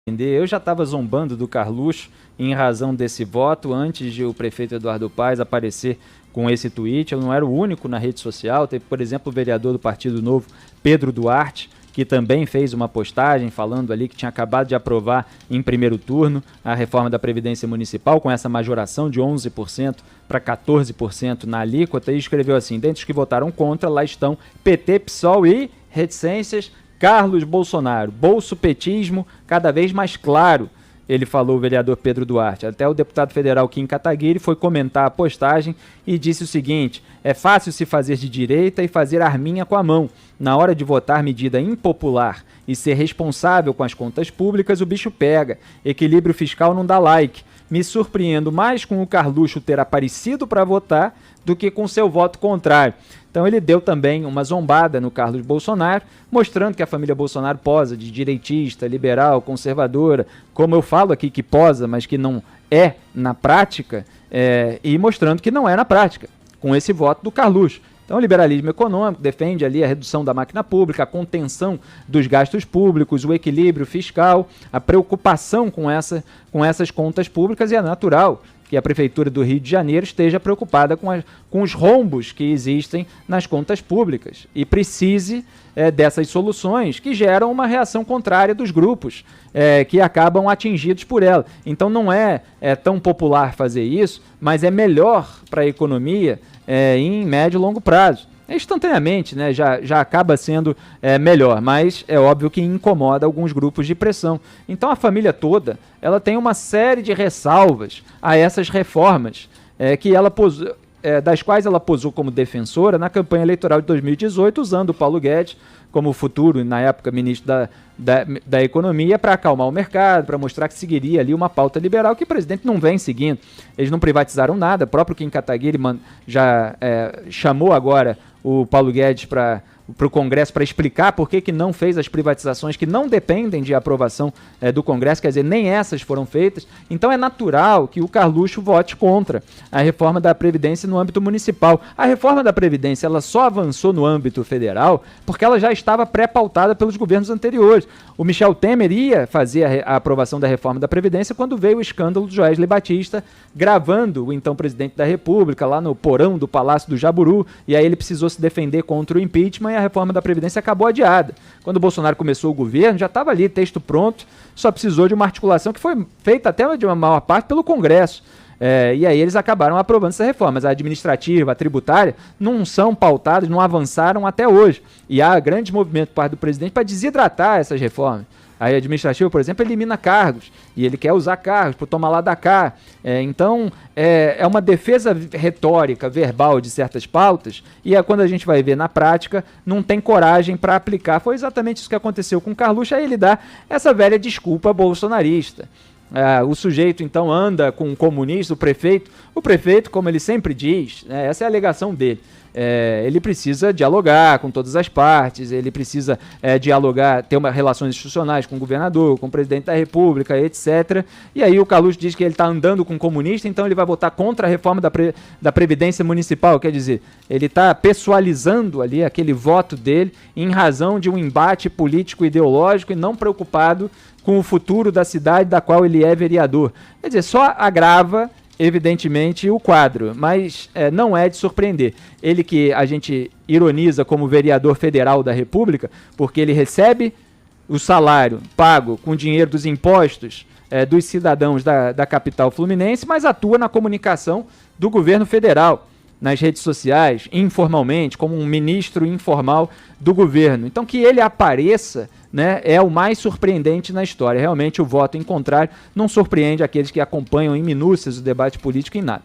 Eu já estava zombando do Carluxo em razão desse voto antes de o prefeito Eduardo Paes aparecer com esse tweet. Eu não era o único na rede social. Teve, por exemplo, o vereador do Partido Novo, Pedro Duarte, que também fez uma postagem falando ali que tinha acabado de aprovar em primeiro turno a reforma da Previdência Municipal, com essa majoração de 11% para 14% na alíquota, e escreveu assim: dentre os que votaram contra, lá estão PT, PSOL e reticências Carlos Bolsonaro. Bolsopetismo cada vez mais claro, ele falou, o vereador Pedro Duarte. Até o deputado federal Kim Kataguiri foi comentar a postagem e disse o seguinte: é fácil se fazer de direita e fazer arminha com a mão. Na hora de votar medida impopular e ser responsável com as contas públicas, o bicho pega. Equilíbrio fiscal não dá like. Me surpreendo mais com o Carluxo ter aparecido para votar do que com seu voto contrário. Então ele deu também uma zombada no Carlos Bolsonaro, mostrando que a família Bolsonaro posa de direitista, liberal, conservadora, como eu falo aqui que posa, mas que não é na prática, e mostrando que não é na prática, com esse voto do Carluxo. Então o liberalismo econômico defende ali a redução da máquina pública, a contenção dos gastos públicos, o equilíbrio fiscal, a preocupação com essas contas públicas, e é natural que a Prefeitura do Rio de Janeiro esteja preocupada com os rombos que existem nas contas públicas e precise dessas soluções que geram uma reação contrária dos grupos que acabam atingidos por ela. Então não é tão popular fazer isso, mas é melhor para a economia em médio e longo prazo. Instantaneamente, né, já acaba sendo melhor, mas é óbvio que incomoda alguns grupos de pressão. Então a família toda ela tem uma série de ressalvas a essas reformas que ela das quais ela posou como defensora na campanha eleitoral de 2018, usando o Paulo Guedes como futuro, na época, ministro da Economia, para acalmar o mercado, para mostrar que seguiria ali uma pauta liberal que o presidente não vem seguindo. Eles não privatizaram nada, o próprio Kim Kataguiri já chamou agora o Paulo Guedes para o Congresso para explicar por que não fez as privatizações que não dependem de aprovação do Congresso, quer dizer, nem essas foram feitas. Então é natural que o Carluxo vote contra a reforma da Previdência no âmbito municipal. A reforma da Previdência ela só avançou no âmbito federal porque ela já estava pré-pautada pelos governos anteriores. O Michel Temer ia fazer a aprovação da reforma da Previdência quando veio o escândalo do Joesley Batista gravando o então presidente da República lá no porão do Palácio do Jaburu, e aí ele precisou se defender contra o impeachment e a reforma da Previdência acabou adiada. Quando o Bolsonaro começou o governo, já estava ali, texto pronto, só precisou de uma articulação que foi feita até de uma maior parte pelo Congresso. E aí eles acabaram aprovando essa reforma, mas a administrativa, a tributária, não são pautadas, não avançaram até hoje. E há grande movimento por parte do presidente para desidratar essas reformas. A administrativa, por exemplo, elimina cargos, e ele quer usar cargos para tomar lá da cá. Então, é uma defesa retórica, verbal de certas pautas, e quando a gente vai ver na prática, não tem coragem para aplicar. Foi exatamente isso que aconteceu com o Carluxo, aí ele dá essa velha desculpa bolsonarista. O sujeito, então, anda com um comunista, o prefeito, como ele sempre diz, essa é a alegação dele, ele precisa dialogar com todas as partes, ele precisa dialogar, ter relações institucionais com o governador, com o presidente da República, etc. E aí o Carluxo diz que ele está andando com um comunista, então ele vai votar contra a reforma da Previdência Municipal, quer dizer, ele está pessoalizando ali aquele voto dele em razão de um embate político-ideológico e não preocupado com o futuro da cidade da qual ele é vereador. Quer dizer, só agrava, evidentemente, o quadro, mas não é de surpreender. Ele que a gente ironiza como vereador federal da República, porque ele recebe o salário pago com dinheiro dos impostos dos cidadãos da capital fluminense, mas atua na comunicação do governo federal, nas redes sociais, informalmente, como um ministro informal do governo. Então, que ele apareça, né, é o mais surpreendente na história. Realmente, o voto em contrário não surpreende aqueles que acompanham em minúcias o debate político em nada.